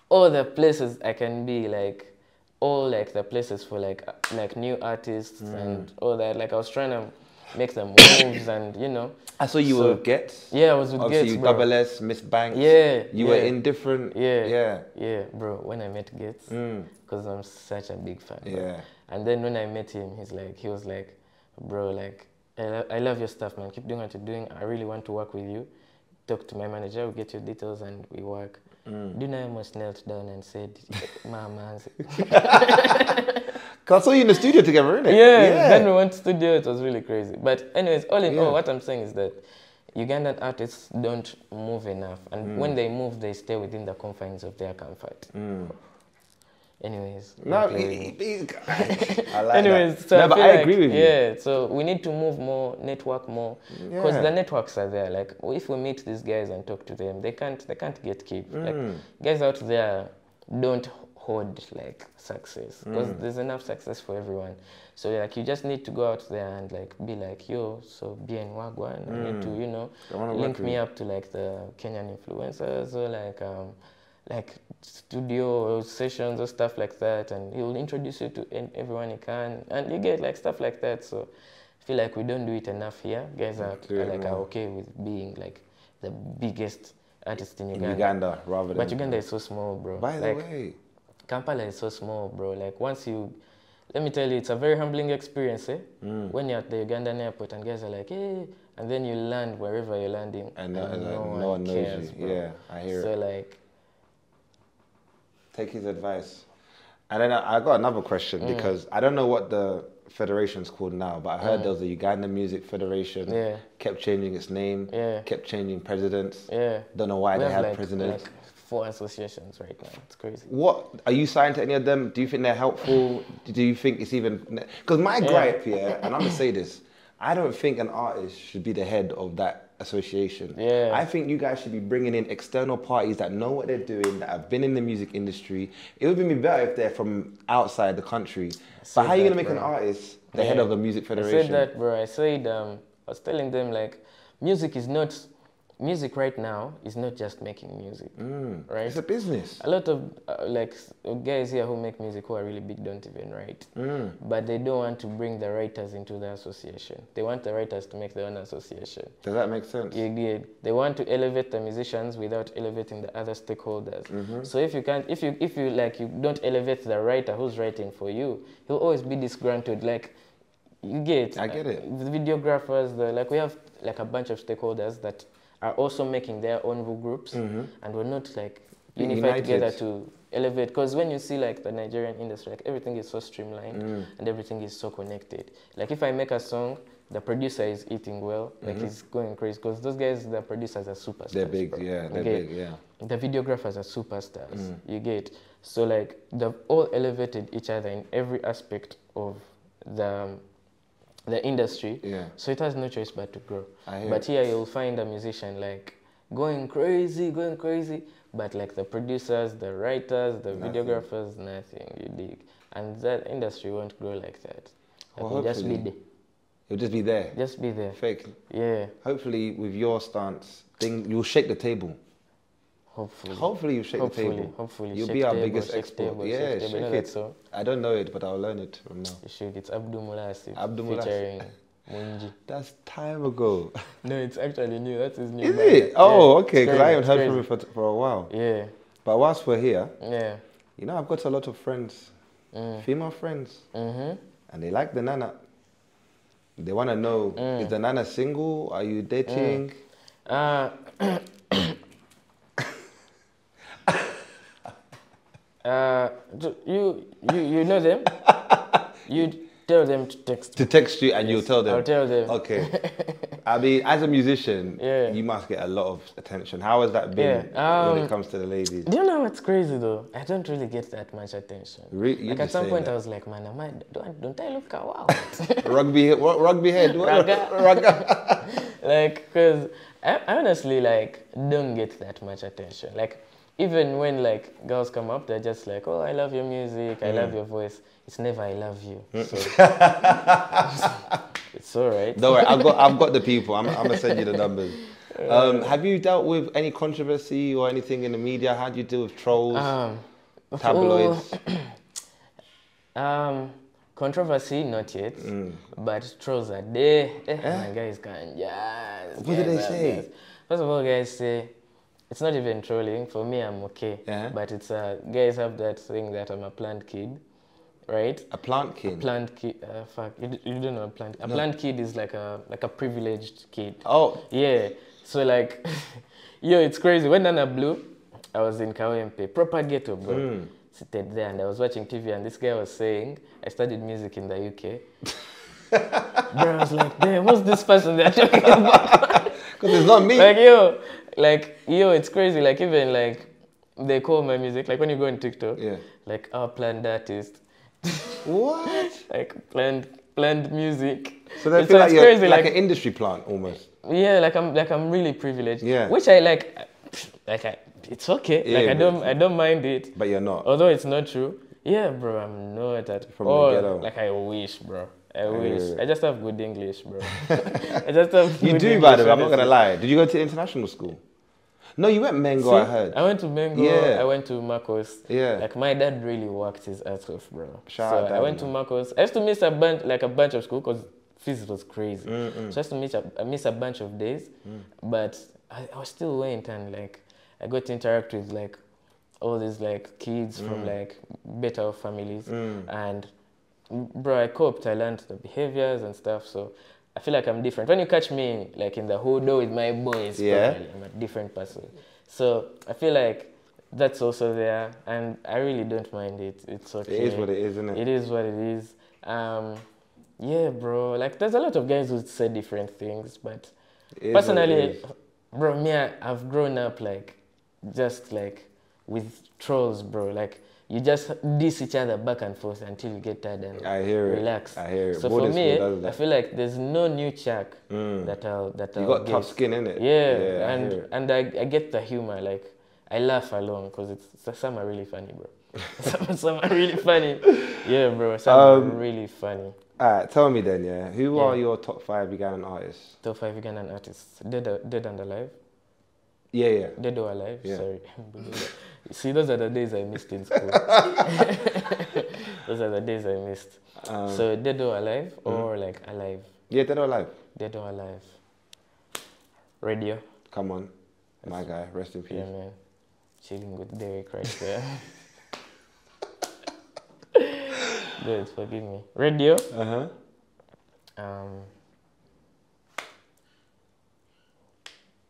all the places I can be, like all like the places for like new artists and all that. Like I was trying to make them moves and you know. I saw you were with Gets. Yeah, I was with Obviously Gets, you bro. Double S, Miss Banks. Yeah. You were in different. Yeah, bro. When I met Gets, because I'm such a big fan. Bro. Yeah. And then when I met him, he was like, bro, like I love your stuff, man. Keep doing what you're doing. I really want to work with you. Talk to my manager. We'll get your details and we work. Do you know I almost knelt down and said, "Mama." Cause I saw you in the studio together, innit? Yeah. Then we went to studio. It was really crazy. But anyways, all in all, what I'm saying is that Ugandan artists don't move enough, and when they move, they stay within the confines of their comfort. Anyways. No, I like anyways, that. so No, but I agree with you. Yeah, so we need to move more, network more, because the networks are there. Like if we meet these guys and talk to them, they can't get keep. Like guys out there don't hoard like success, because there's enough success for everyone. So like you just need to go out there and like be like, yo, so bien wagwan, I need to, you know, link me up to like the Kenyan influencers or like studio sessions or stuff like that, and he'll introduce you to everyone he can, and you get like stuff like that. So I feel like we don't do it enough here. Guys are okay with being like the biggest artist in Uganda. Uganda rather than... But Uganda is so small, bro. By the way. Kampala is so small, bro. Like once you, let me tell you, it's a very humbling experience, eh? When you're at the Ugandan airport and guys are like, hey, and then you land wherever you're landing, and no one cares, bro. Yeah, I hear it. So like, take his advice. And then I got another question, because I don't know what the federation's called now, but I heard there was a Uganda Music Federation. Yeah. Kept changing its name. Yeah. Kept changing presidents. Yeah. Don't know why we they have like, presidents. Like 4 associations right now. It's crazy. What, are you signed to any of them? Do you think they're helpful? Do you think it's even... Because my gripe here, and I'm going to say this, I don't think an artist should be the head of that association. Yeah. I think you guys should be bringing in external parties that know what they're doing, that have been in the music industry. It would be better if they're from outside the country. But how are you going to make an artist the head of the music federation? I said that, bro. I said, I was telling them, like, music right now is not just making music, right? It's a business. A lot of like guys here who make music who are really big don't even write, but they don't want to bring the writers into the association. They want the writers to make their own association. Does that make sense? They want to elevate the musicians without elevating the other stakeholders. So if you can't, if you like, you don't elevate the writer who's writing for you, he'll always be disgruntled. Like, you get. I get it. The videographers, like we have like a bunch of stakeholders that are also making their own groups, and we're not like unified together to elevate. Because when you see like the Nigerian industry, like everything is so streamlined and everything is so connected. Like if I make a song, the producer is eating well, like he's going crazy. Because those guys, the producers are superstars. They're big, bro. yeah. They're big, yeah. The videographers are superstars. You get. So like they've all elevated each other in every aspect of the industry, so it has no choice but to grow. But here you'll find a musician like going crazy, but like the producers, the writers, the videographers, nothing, you dig. And that industry won't grow like that. Like Well, just be there. You'll just be there. Just be there. Fake. Yeah. Hopefully with your stance, you'll shake the table. Hopefully you shake the table. Hopefully. You'll be our biggest export. Yeah, shake it. So? I don't know it, but I'll learn it from now. You should. It's Abdul Mulasi featuring Munji. That's time ago. No, it's actually new. That's his new Is band. it? Oh, yeah, okay, because I haven't heard from him for a while. Yeah. But whilst we're here, yeah, I've got a lot of friends, female friends, and they like the Nana. They want to know, is the Nana single? Are you dating? You know them? You tell them to text. To text you and you'll tell them? I'll tell them. Okay. I mean, as a musician, you must get a lot of attention. How has that been when it comes to the ladies? Do you know what's crazy though? I don't really get that much attention. Like at some point I was like, man, don't I look wild? Rugby head. Raga. Like, because I honestly like don't get that much attention. Like, even when like girls come up, they're just like, oh, I love your music, I love your voice. It's never I love you. So it's all right. Don't worry, I've got the people. I'm gonna send you the numbers. Have you dealt with any controversy or anything in the media? How do you deal with trolls, tabloids? Controversy, not yet, but trolls are there. My guys can What do they say? First of all, guys say, it's not even trolling. For me, I'm okay. But it's guys have that thing that I'm a plant kid, right? A plant kid? A plant kid. Fuck, you don't know a plant. A plant kid is like a privileged kid. Oh. Yeah. So like, yo, it's crazy. When Nana blew, I was in Kawempe, proper ghetto, bro. Seated there, and I was watching TV, and this guy was saying, I studied music in the UK. Bro, I was like, damn, what's this person they're talking about? Because it's not me. Like, yo, it's crazy. Like, even, like, they call my music, like, when you go on TikTok, like, our planned artist. What? Like, planned music. So they feel like you're like an industry plant, almost. Yeah, like I'm really privileged. Yeah. Which I, like, like it's okay. Yeah, Like I don't mind it. But you're not. Although it's not true. Yeah, bro, I'm not at From all. the ghetto. Like I wish, bro. I wish. hear it. I just have good English, bro. I just have You good do, English, by the way. I'm not honestly. gonna lie. Did you go to international school? No, you went Mengo. I heard. I went to Mengo. Yeah. I went to Marcos. Yeah. Like my dad really worked his ass off, bro. Shout so out I dad, went to man. Marcos. I used to miss a bunch of school because fees was crazy. So I used to miss a bunch of days, but I was still went and like I got to interact with like all these like kids from like better off families and bro, I coped. I learned the behaviors and stuff. So I feel like I'm different. When you catch me like in the hood with my boys, probably, I'm a different person. So I feel like that's also there, and I really don't mind it. It's okay. It is what it is, isn't it? It is what it is. Yeah, bro. Like there's a lot of guys who say different things, but It is what it personally, is. bro, me, I've grown up like just like with trolls, bro. Like you just diss each other back and forth until you get tired and I hear it. relax. I hear it. So Boarding for me, school does that. I feel like there's no new check that I'll You got tough skin, innit? Yeah, I hear it. and I get the humor. Like I laugh along because some are really funny, bro. some are really funny. Yeah, bro. Some are really funny. Alright, tell me then, yeah. Who are your top 5 Ugandan artists? Top 5 Ugandan artists, dead and alive. Yeah. Dead or alive, Yeah. sorry. See, those are the days I missed in school. Those are the days I missed. So dead or alive or like alive? Yeah, dead or alive? Dead or alive. Radio. Come on. My guy, rest in peace. Yeah, man. Chilling with Derek right there. Good, forgive me. Radio.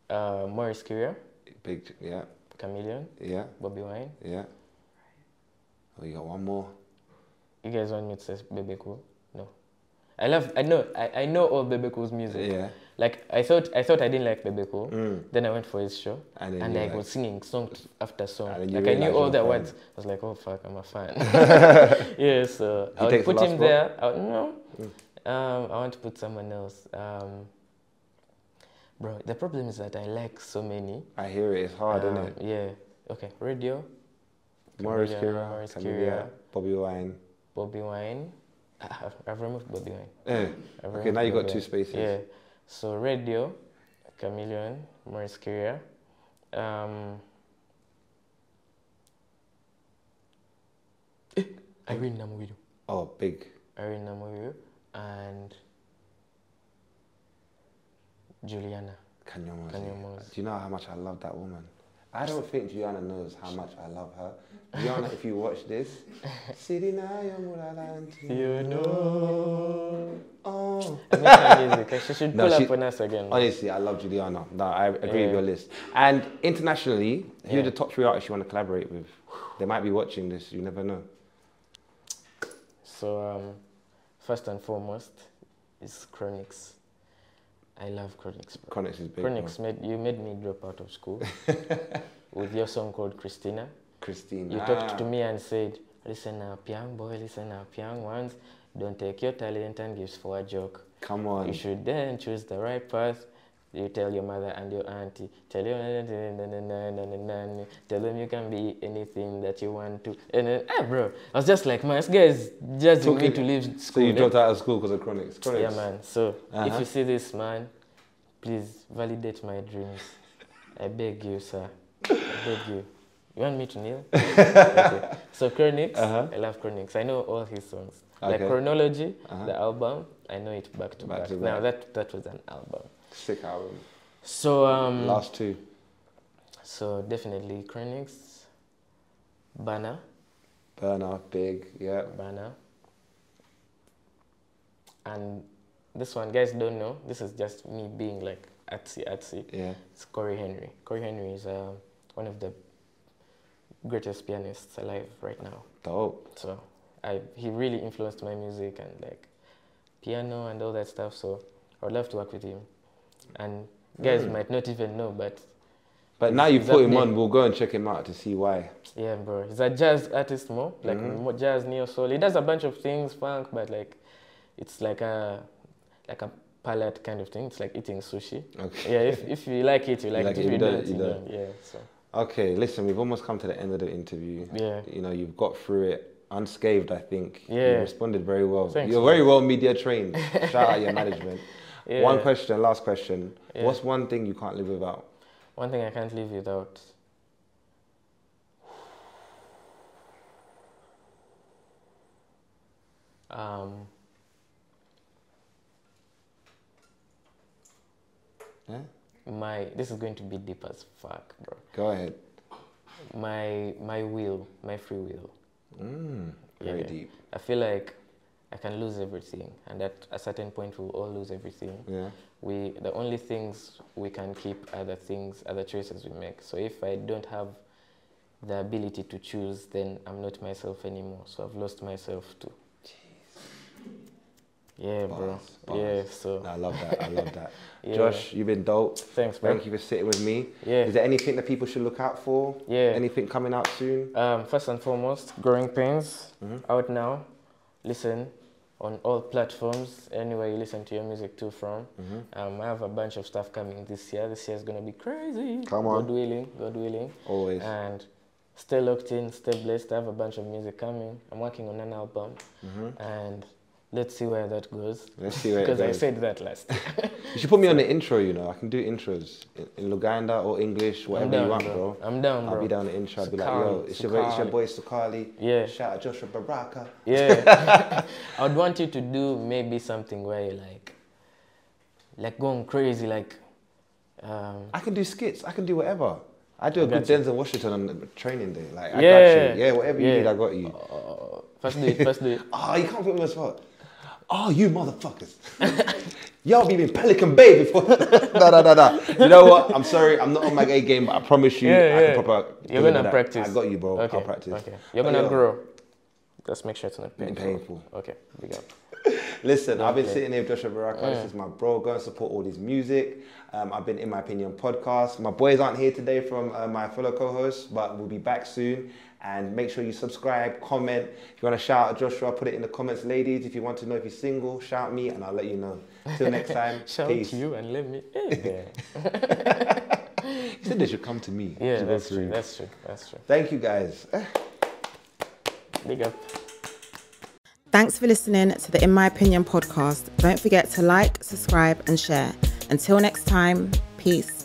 Morris Curia. Big, yeah. Chameleon. Yeah. Bobby Wine. Yeah. Oh, you got one more. You guys want me to say Bebe Cool? No. I know all Bebe Cool's music. Yeah. Like I thought I didn't like Bebe Cool. Then I went for his show And and you I like- was singing song after song. And then you Like I knew realised all you're the a fan. words. I was like, oh fuck, I'm a fan. Yeah, so I would takes the put last him spot? there. I want to put someone else. Bro, the problem is that I like so many. I hear it. It's hard, isn't it? Yeah. Okay. Radio. Morris Chameleon, Curia, Morris Chameleon, Curia. Bobby Wine. Bobby Wine. I've removed Bobby Wine. Eh. I've Okay, now you got removed Bobby 2 Wine. spaces. Yeah. So Radio, Chameleon, Morris Curia. Irene Namuwiru. Oh, big. Irene Namuwiru and Juliana. Kanyomozi. Kanyomozi. Do you know how much I love that woman? I don't think Gianna knows how much I love her. Gianna, if you watch this, You know. oh. I miss her music. She should No, pull she- up on us again. Honestly, I love Juliana. No, I agree Yeah. with your list. And internationally, who are Yeah. the top 3 artists you want to collaborate with? They might be watching this, you never know. So, first and foremost is Chronix. I love Chronix, bro. Chronix is big. Chronix made me drop out of school with your song called Christina. Christine. You talked to me and said, listen up, young boy, listen up, young ones. Don't take your talent and gifts for a joke. Come on. You should then choose the right path. You tell your mother and your auntie, tell them you can be anything that you want to. And then, bro, I was just like, man, this guy is judging me to leave So school. you dropped out of school because of Chronix. Chronix. Yeah, man. So if you see this, man, please validate my dreams. I beg you, sir. I beg you. You want me to kneel? Okay. So Chronix, I love Chronix. I know all his songs. Like Okay. Chronology, the album, I know it back to back. to Now back. that was an album. Sick album. So Last 2. so definitely Chronix, Banner, Burner, big, yeah. Banner. And this one, guys don't know, this is just me being like artsy. Yeah. It's Corey Henry. Corey Henry is one of the greatest pianists alive right now. Dope. So he really influenced my music and like piano and all that stuff. So I would love to work with him. And guys might not even know, but now you he's put him happening. on, we'll go and check him out to see why. yeah, bro, he's a jazz artist more, like more jazz, neo soul. He does a bunch of things, funk, but like it's like a palate kind of thing. It's like eating sushi. Okay. Yeah, if you like it, you like it. like If it, you you don't, don't, you you don't. don't. Yeah. So Okay, listen, we've almost come to the end of the interview. Yeah. You know, you've got through it unscathed, I think. Yeah. You responded very well. Thanks, You're very well media trained. Shout out your management. Yeah. One question, last question. Yeah. What's one thing you can't live without? One thing I can't live without. This is going to be deep as fuck, bro. Go ahead. My will, my free will. Very deep. I feel like I can lose everything, and at a certain point we'll all lose everything. Yeah. The only things we can keep are the choices we make. So if I don't have the ability to choose, then I'm not myself anymore. So I've lost myself too. Yeah, bro. Yeah, so. I love that. I love that. Yeah. Josh, you've been dope. Thanks, bro. Thank you for sitting with me. Yeah. Is there anything that people should look out for? Yeah. Anything coming out soon? First and foremost, Growing Pains, out now. Listen on all platforms, anywhere you listen to your music too from. I have a bunch of stuff coming this year. This year is going to be crazy. Come on. God willing. Always. And stay locked in, stay blessed. I have a bunch of music coming. I'm working on an album. And let's see where that goes. Let's see where it goes. Because I said that last year. You should put me on the intro, you know. I can do intros in Uganda or English, whatever you want, bro. I'm down, bro. I'll be down the intro. I'll be like, yo, it's your boy Sakali. Yeah. Shout out Joshua Baraka. Yeah. I would want you to do maybe something where you like going crazy, like. I can do skits. I can do whatever. I do a good Denzel Washington on training day. Like, I got you. Yeah, whatever you need, I got you. First do it. Oh, you can't put me on the spot. Oh, you motherfuckers. Y'all be in Pelican Bay before. No. You know what? I'm sorry, I'm not on my A game, but I promise you, I can proper. You're going to practice. I got you, bro. Okay. I'll practice. Okay. You're going to grow. Just make sure it's not painful. Okay, big up. Listen, I've been sitting here with Joshua Baraka. This is my bro. Go and support all his music. I've been In My Opinion podcast. My boys aren't here today from my fellow co-hosts, but we'll be back soon. And make sure you subscribe, comment. If you want to shout out Joshua, put it in the comments, ladies. If you want to know if he's single, shout me and I'll let you know. Till next time, shout peace. You and let me in there. You said they should come to me. Yeah, that's true. Thank you, guys. Big up. Thanks for listening to the In My Opinion podcast. Don't forget to like, subscribe and share. Until next time, peace.